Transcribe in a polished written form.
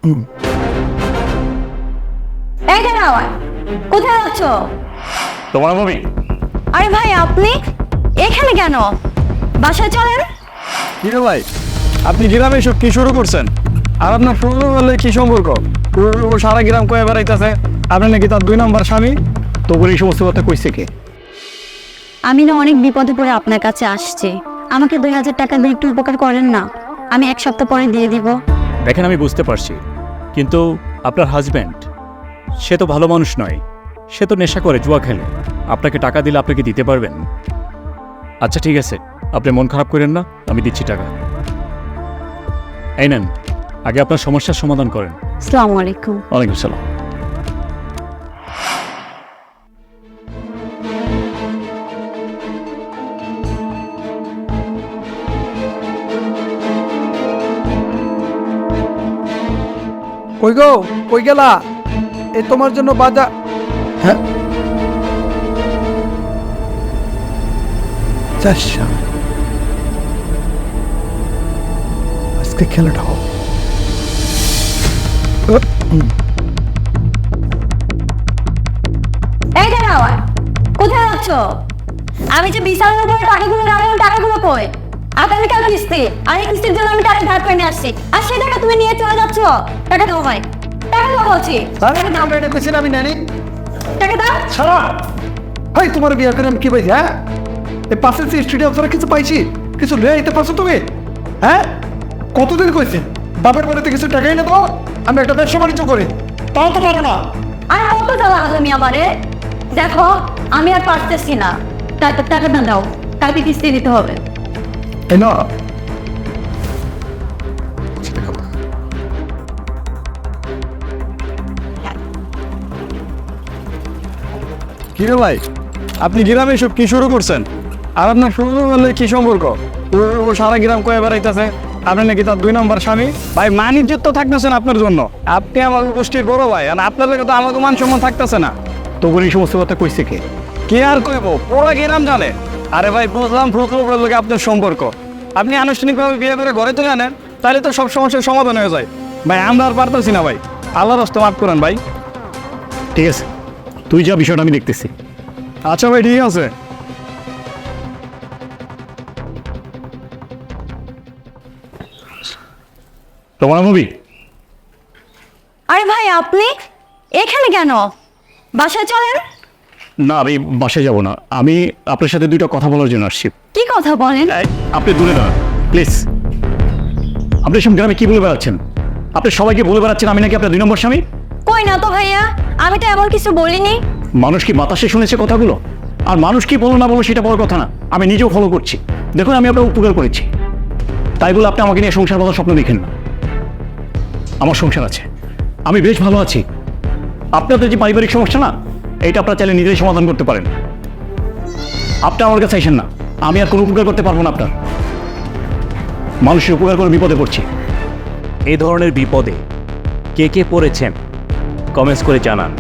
এই দাঁড়াও, কোথায় যাচ্ছ? তোমার মমি। আরে ভাই আপনি এখানে কেন? বাসায় চলেন। কি রে ভাই, আপনি গ্রামে এসব কি শুরু করছেন? আর আপনার শুরু বললে কি সম্পর্ক? ও সারা গ্রাম কয়ে বেড়াইতেছে আপনি নাকি তার 2 নম্বর স্বামী। তো বলে এই সমস্ত কথা কইছে কে? আমি না অনেক বিপদে পড়ে আপনার কাছে আসছি, আমাকে 2000 টাকা দিয়ে একটু উপকার করেন না, আমি 1 সপ্তাহ পরে দিয়ে দিব। দেখেন আমি বুঝতে পারছি, কিন্তু আপনার হাজব্যান্ড সে তো ভালো মানুষ নয়, সে তো নেশা করে, জুয়া খেলে। আপনাকে টাকা দিলে আপনাকে দিতে পারবেন? আচ্ছা ঠিক আছে, আপনি মন খারাপ করেন না, আমি দিচ্ছি টাকা। এই নেন, আগে আপনার সমস্যার সমাধান করেন। আসসালামু আলাইকুম। ওয়ালাইকুম সালাম। কই গো, কই গেলা? এই তোমার জন্য বাজার। হ্যাঁ চাষা, আজকে খেলাটা হোক। এই দাঁড়াও, কোথায় যাচ্ছ? আমি যে বিশালের উপরে টাকাগুলো রাখলাম, টাকাগুলো কই? আপনার কেন কিস্তি? আর এই কিস্তির জন্য আমি টাকা ধার করে নিয়ে আসছি, আর সেই টাকা তুমি নিয়ে চলে যাচ্ছ। টাকা দাও ভাই, টাকা দাও বলছি। আমরা এটা কইছি আমি জানি। টাকা দাও। সারা ভাই, তোমার বিয়ে করে আমি কি পাইছি? হ্যাঁ, এই পাশের যে স্টুডিও ছাড়া কিছু পাইছি? কিছু লয়ে আইতে পারছো তুমি? হ্যাঁ, কতদিন কইছে বাপের বাড়িতে কিছু টাকাই না তো? আমি একটা ব্যবসা বাণিজ্য করি, তাও তো পারো না। আর কত টাকা তুমি আমারে? দেখো আমি আর পারতেছি না, টাকা না দাও, কালকে কিস্তি দিতে হবে। এই না, কি রে ভাই, আপনি গ্রামে এসব কি শুরু করছেন? আর আপনার শুরু বললে কি সম্পর্ক? ও সারা গ্রাম কয়ে বেড়াইতেছে আপনি নাকি তার 2 নম্বর স্বামী। ভাই মান ইজ্জত তো থাকতেছেন আপনার জন্য, আপনি আমার গোষ্ঠীর বড় ভাই, আর আপনার লোকে তো আমাকে মান সম্মান থাকতেছে না। তো বলে এই সমস্ত কথা কইছে কে? কে আর কইব? পুরো গ্রাম জানে। আরে ভাই বুঝলাম প্রকল্পের লোকে আপনার সম্পর্ক, আপনি আনুষ্ঠানিকভাবে বিয়ে করে ঘরে তুলে আনেন, তাহলে তো সব সমস্যার সমাধান হয়ে যায়। ভাই আমরা আর পারতেছি না ভাই, আল্লাহর রাস্তা মাফ করেন ভাই। ঠিক আছে, তুই যা, বিষয়টা আমি দেখতেছি। আচ্ছা ভাই ঠিক আছে। তোমার মুভি। আরে ভাই আপনি এখানে কেন? বাসায় চলেন। না, আমি বাসায় যাব না, আমি আপনার সাথে 2টা কথা বলার জন্য আসছি। কি কথা বলেন? আপনি দূরে দাঁড়ান প্লিজ। আপনি সব গ্রামে কি বলে বেড়াচ্ছেন? আপনি সবাইকে বলে বেড়াচ্ছেন আমি নাকি আপনার 2 নম্বর স্বামী। কই না তো ভাইয়া, আমি তো এমন কিছু বলিনি। মানুষ কি বাতাসে শুনেছে কথাগুলো? আর মানুষ কি বলো না বলো সেটা বড় কথা না, আমি নিজেও ফলো করছি। দেখুন আমি আপনার উপকার করেছি, তাই বলে আপনি আমাকে নিয়ে সংসার বাঁধার স্বপ্ন দেখেন না। আমার সংসার আছে, আমি বেশ ভালো আছি। আপনাদের যে পারিবারিক সমস্যা না, এটা আপনারা চাইলে নিজেই সমাধান করতে পারেন। আপনি আমার কাছে আসেন না, আমি আর কোনো উপকার করতে পারবো না আপনার। মানুষের উপকার করে বিপদে পড়ছি। এই ধরনের বিপদে কে কে পড়েছেন কমেন্টস করে জানান।